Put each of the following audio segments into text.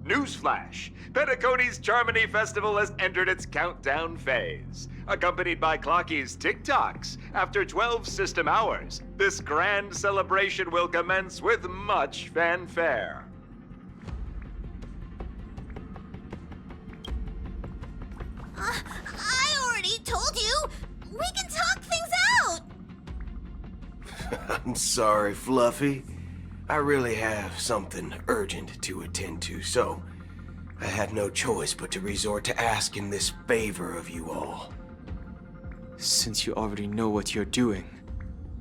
Newsflash! Penacony's Charmony Festival has entered its countdown phase. Accompanied by Clocky's TikToks, after 12 system hours, this grand celebration will commence with much fanfare. I already told you! We can talk things out! I'm sorry, Fluffy. I really have something urgent to attend to, so I had no choice but to resort to asking this favor of you all. Since you already know what you're doing,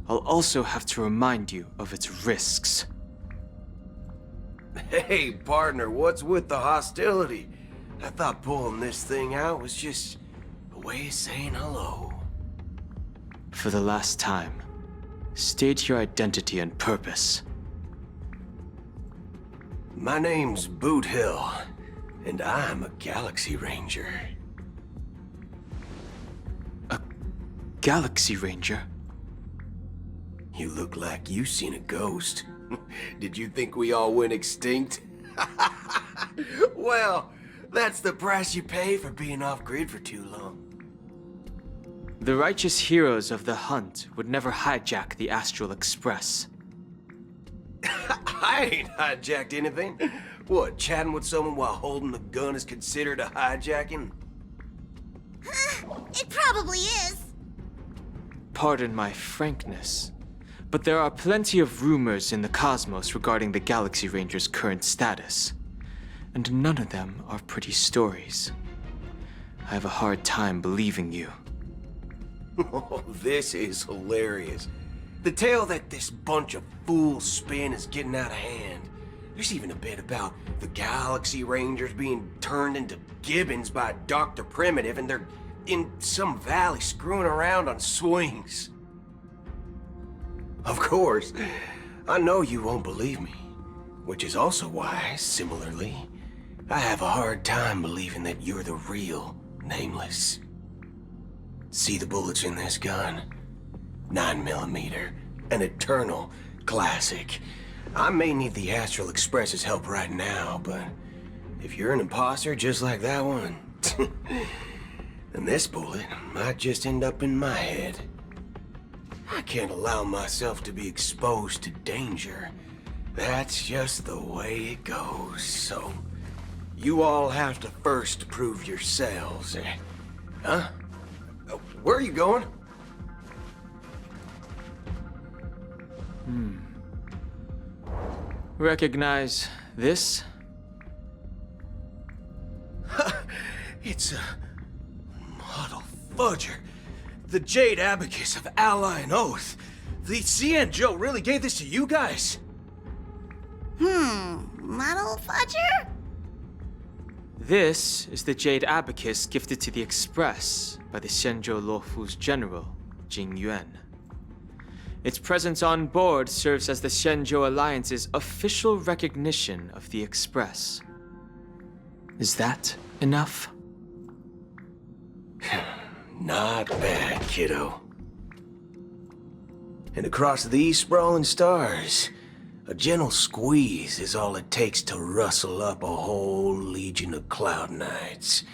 I'll also have to remind you of its risks. Hey, partner, what's with the hostility? I thought pulling this thing out was just a way of saying hello. For the last time, state your identity and purpose. My name's Boot Hill, and I'm a Galaxy Ranger. A Galaxy Ranger? You look like you seen a ghost. Did you think we all went extinct? Well, that's the price you pay for being off-grid for too long. The righteous heroes of the hunt would never hijack the Astral Express. I ain't hijacked anything. What, chatting with someone while holding a gun is considered a hijacking? It probably is. Pardon my frankness, but there are plenty of rumors in the cosmos regarding the Galaxy Ranger's current status, and none of them are pretty stories. I have a hard time believing you. Oh, this is hilarious. The tale that this bunch of fools spin is getting out of hand. There's even a bit about the Galaxy Rangers being turned into gibbons by Dr. Primitive, and they're in some valley screwing around on swings. Of course, I know you won't believe me, which is also why, similarly, I have a hard time believing that you're the real Nameless. See the bullets in this gun? 9mm, an eternal classic. I may need the Astral Express's help right now, but if you're an imposter just like that one, then this bullet might just end up in my head. I can't allow myself to be exposed to danger. That's just the way it goes, so you all have to first prove yourselves, Huh? Where are you going? Recognize this? It's a model fudger. The Jade Abacus of Ally and Oath. The CN Joe really gave this to you guys? Model fudger? This is the Jade Abacus gifted to the Express by the Shenzhou Luofu's general, Jing Yuan. Its presence on board serves as the Shenzhou Alliance's official recognition of the Express. Is that enough? Not bad, kiddo. And across these sprawling stars, a gentle squeeze is all it takes to rustle up a whole legion of Cloud Knights.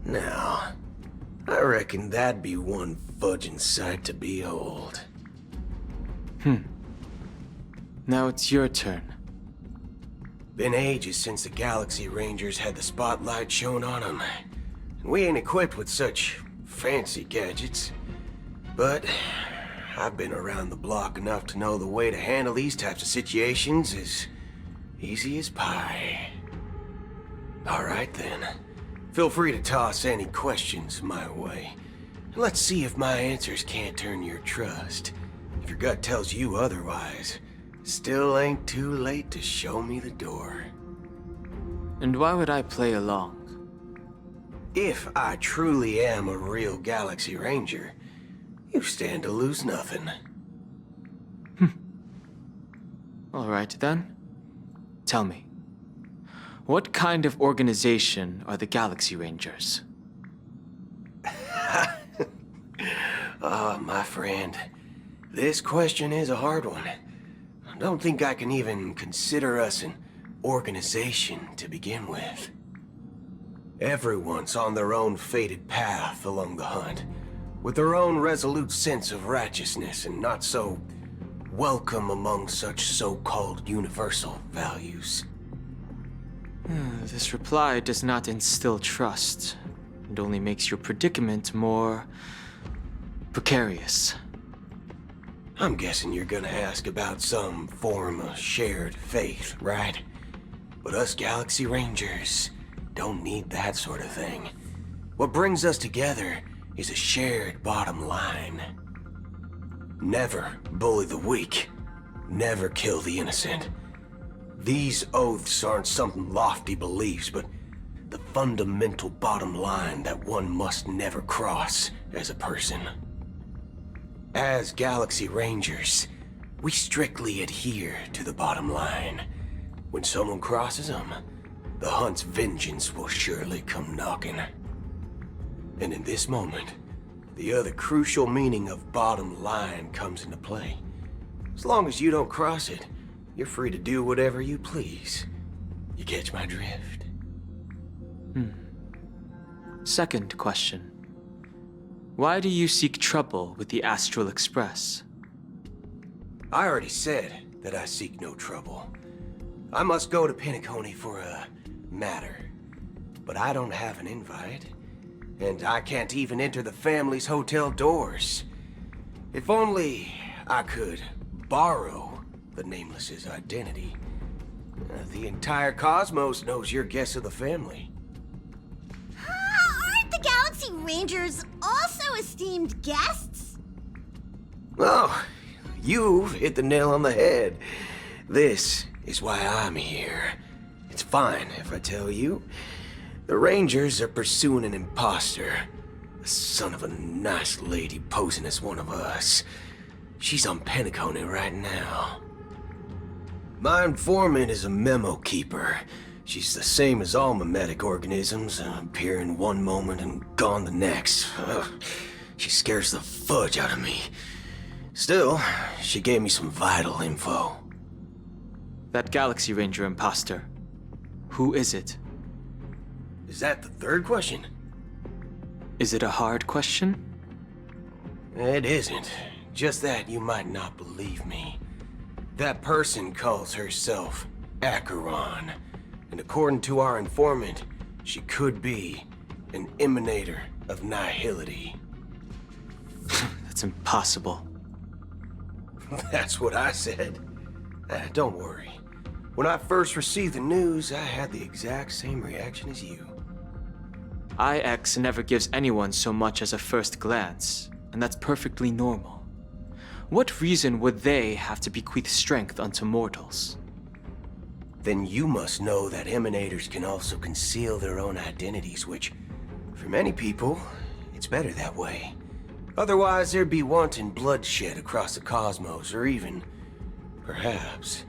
Now, I reckon that'd be one fudging sight to behold. Now it's your turn. Been ages since the Galaxy Rangers had the spotlight shown on them. We ain't equipped with such fancy gadgets. But I've been around the block enough to know the way to handle these types of situations is easy as pie. All right then. Feel free to toss any questions my way. Let's see if my answers can't turn your trust. If your gut tells you otherwise, still ain't too late to show me the door. And why would I play along? If I truly am a real Galaxy Ranger, you stand to lose nothing. All right then. Tell me, what kind of organization are the Galaxy Rangers? My friend, this question is a hard one. I don't think I can even consider us an organization to begin with. Everyone's on their own fated path along the hunt, with their own resolute sense of righteousness and not so welcome among such so-called universal values. This reply does not instill trust. It only makes your predicament more precarious. I'm guessing you're gonna ask about some form of shared faith, right? But us Galaxy Rangers don't need that sort of thing. What brings us together is a shared bottom line. Never bully the weak. Never kill the innocent. These oaths aren't some lofty beliefs, but the fundamental bottom line that one must never cross as a person. As Galaxy Rangers, we strictly adhere to the bottom line. When someone crosses them, the hunt's vengeance will surely come knocking. And in this moment, the other crucial meaning of bottom line comes into play. As long as you don't cross it, you're free to do whatever you please. You catch my drift? Second question. Why do you seek trouble with the Astral Express? I already said that I seek no trouble. I must go to Penacony for a matter. But I don't have an invite. And I can't even enter the family's hotel doors. If only I could borrow the Nameless's identity. The entire cosmos knows you're guests of the family. Aren't the Galaxy Rangers also esteemed guests? Oh, you've hit the nail on the head. This is why I'm here. It's fine if I tell you. The Rangers are pursuing an imposter. The son of a nice lady posing as one of us. She's on Penacony right now. My informant is a memo keeper. She's the same as all mimetic organisms, appearing one moment and gone the next. She scares the fudge out of me. Still, she gave me some vital info. That Galaxy Ranger imposter. Who is it? Is that the third question? Is it a hard question? It isn't. Just that you might not believe me. That person calls herself Acheron. And according to our informant, she could be an emanator of nihility. That's impossible. That's what I said. Don't worry. When I first received the news, I had the exact same reaction as you. IX never gives anyone so much as a first glance, and that's perfectly normal. What reason would they have to bequeath strength unto mortals? Then you must know that emanators can also conceal their own identities, which, for many people, it's better that way. Otherwise, there'd be wanton bloodshed across the cosmos, or even, perhaps,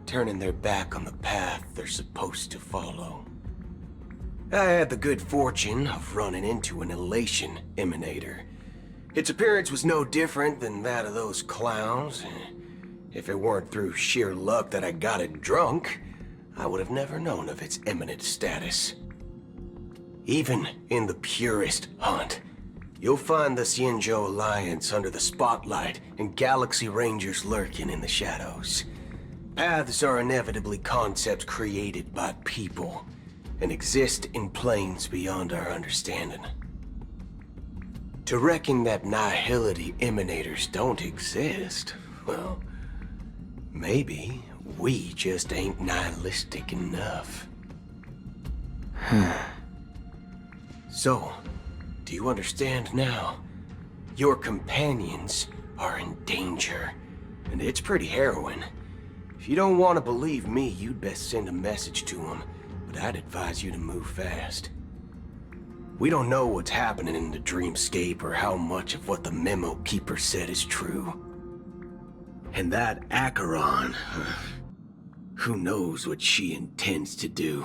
turning their back on the path they're supposed to follow. I had the good fortune of running into an elation emanator. Its appearance was no different than that of those clowns. If it weren't through sheer luck that I got it drunk, I would have never known of its eminent status. Even in the purest hunt, you'll find the Xianzhou Alliance under the spotlight and Galaxy Rangers lurking in the shadows. Paths are inevitably concepts created by people and exist in planes beyond our understanding. To reckon that nihility emanators don't exist, well, maybe we just ain't nihilistic enough. So, do you understand now? Your companions are in danger, and it's pretty harrowing. If you don't want to believe me, you'd best send a message to them, but I'd advise you to move fast. We don't know what's happening in the dreamscape or how much of what the memo keeper said is true. And that Acheron, who knows what she intends to do?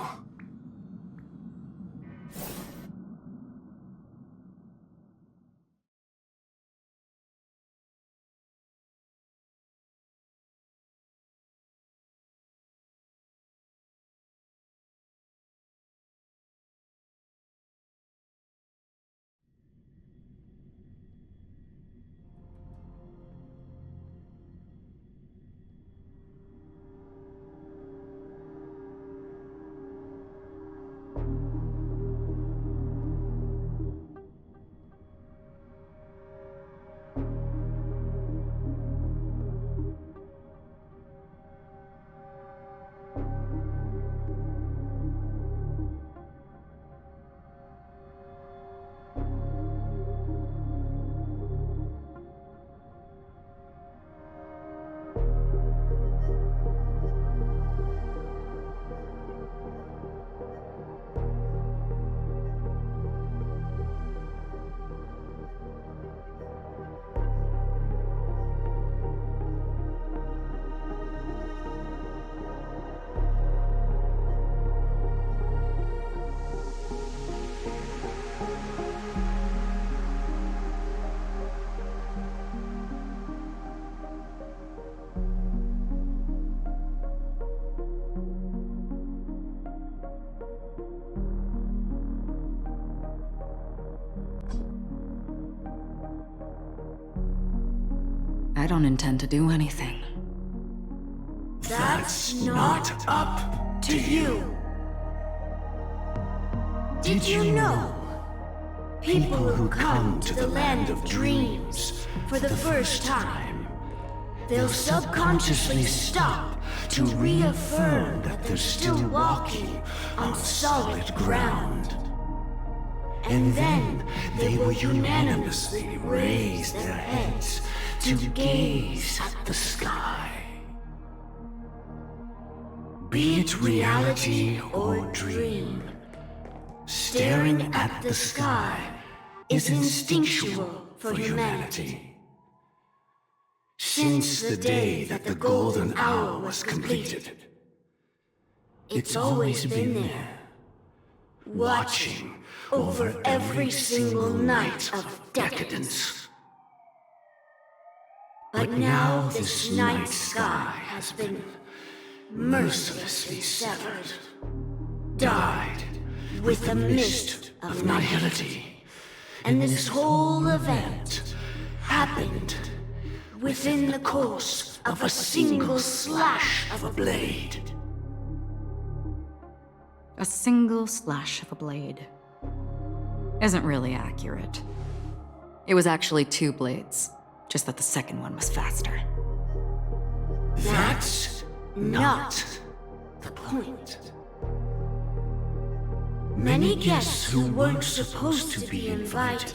I don't intend to do anything. That's not up to you. Did you know? People who come to the land of dreams for the first time, they'll subconsciously stop to reaffirm that they're still walking on solid ground. And then they will unanimously raise their heads to gaze at the sky. Be it reality or dream, staring at the sky is instinctual for humanity. Since the day that the golden hour was completed, it's always been there, watching over every single night of decadence. But now this night sky has been mercilessly severed, dyed with the mist of nihility, and this whole event happened within the course of a single slash of a blade. A single slash of a blade isn't really accurate. It was actually 2 blades, just that the second one was faster. That's not the point. Many guests who weren't supposed to be invited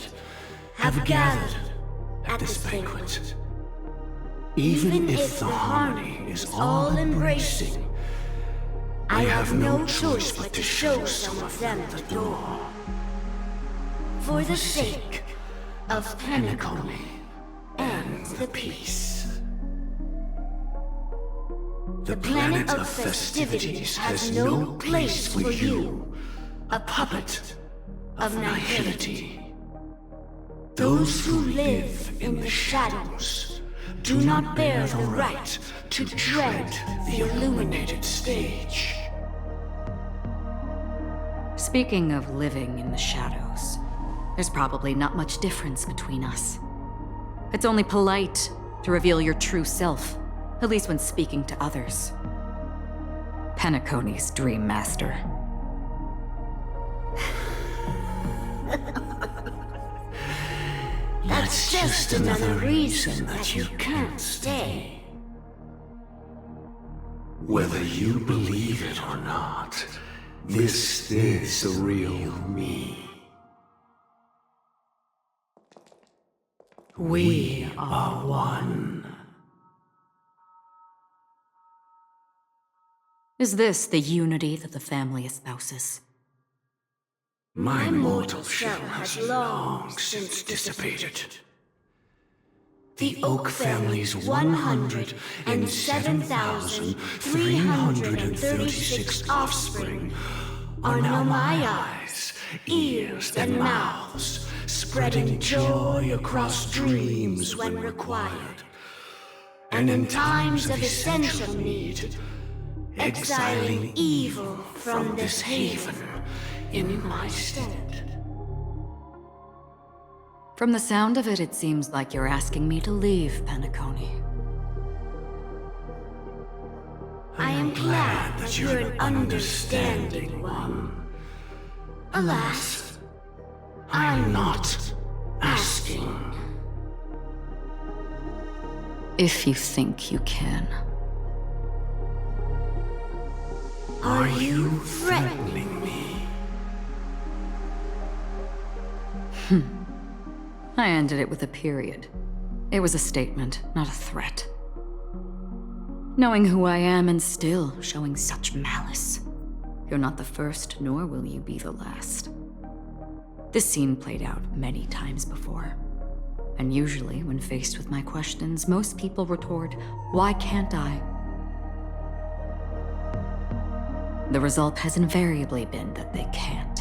have gathered at this banquet. Even if the harmony is all-embracing, I have no choice but to show some of them the door. For the sake of Penacony and the peace. The planet of festivities has no place for you, a puppet of nihility. Those who live in the shadows do not bear the right to tread the illuminated stage. Speaking of living in the shadows, there's probably not much difference between us. It's only polite to reveal your true self, at least when speaking to others. Penacony's Dream Master. That's just another reason that you can't stay. Whether you believe it or not, this is the real me. We are one. Is this the unity that the family espouses? My mortal shell has long since dissipated. The Oak family's 107,336 offspring are now my eyes, ears, and mouths, spreading joy across dreams when required, and in times of essential need, exiling evil from this haven in my stead. From the sound of it, it seems like you're asking me to leave, Penacony. I am glad that you're an understanding one. Alas, I'm not asking. If you think you can. Are you threatening me? I ended it with a period. It was a statement, not a threat. Knowing who I am and still showing such malice. You're not the first, nor will you be the last. This scene played out many times before. And usually, when faced with my questions, most people retort, "Why can't I?" The result has invariably been that they can't.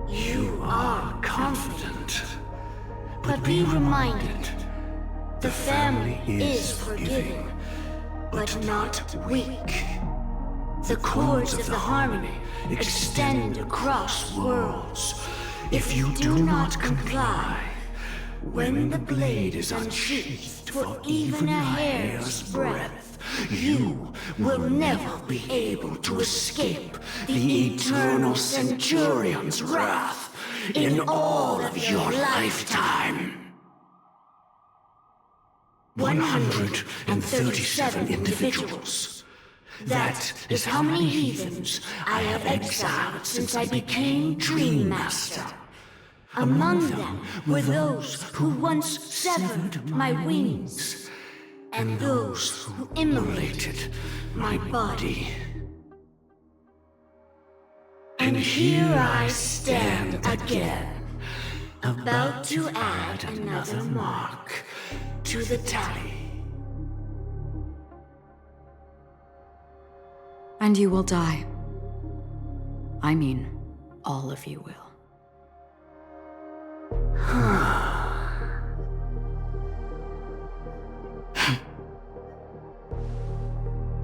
You are confident. But be reminded, the family is forgiving, but not weak. The chords of the harmony extend across worlds. If you do not comply, When the blade is unsheathed for even a hair's breadth, you will never be able to escape the eternal Centurion's wrath in all of your lifetime. 137 individuals. That is how many heathens I have exiled since I became Dream Master. Among them were those who once severed my wings, and those who immolated my body. And here I stand again, about to add another mark to the tally. And you will die. I mean, all of you will.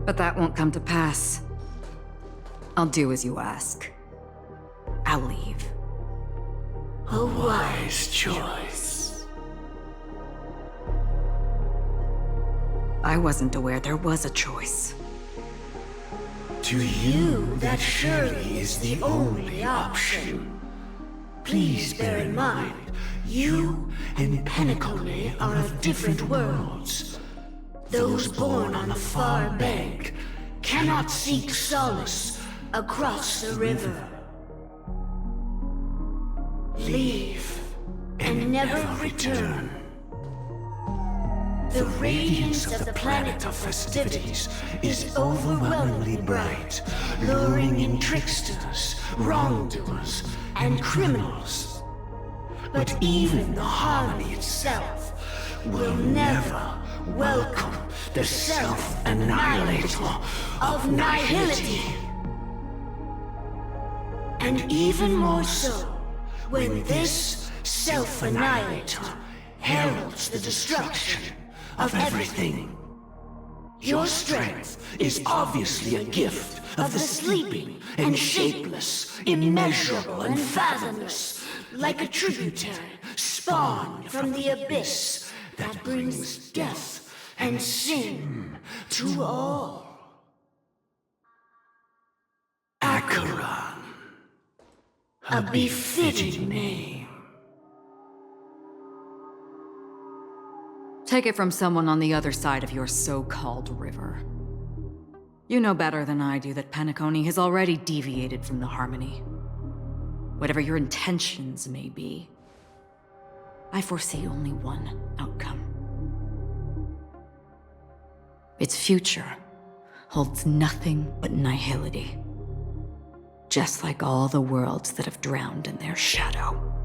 But that won't come to pass. I'll do as you ask. I'll leave. A wise choice. I wasn't aware there was a choice. To you, that surely is the only option. Please bear in mind, you and Penacony are of different worlds. Those born on the far bank cannot seek solace across the river. Leave and never return. The radiance of the planet of festivities is overwhelmingly bright, luring in tricksters, wrongdoers, and criminals. But even the harmony itself will never welcome the self-annihilator of nihility. And even more so, when this self-annihilator heralds the destruction of everything. Your strength is obviously a gift of the sleeping and shapeless, immeasurable and fathomless, like a tributary spawned from the abyss that brings death and sin to all. Acheron, a befitting name. Take it from someone on the other side of your so-called river. You know better than I do that Penacony has already deviated from the harmony. Whatever your intentions may be, I foresee only one outcome. Its future holds nothing but nihility. Just like all the worlds that have drowned in their shadow.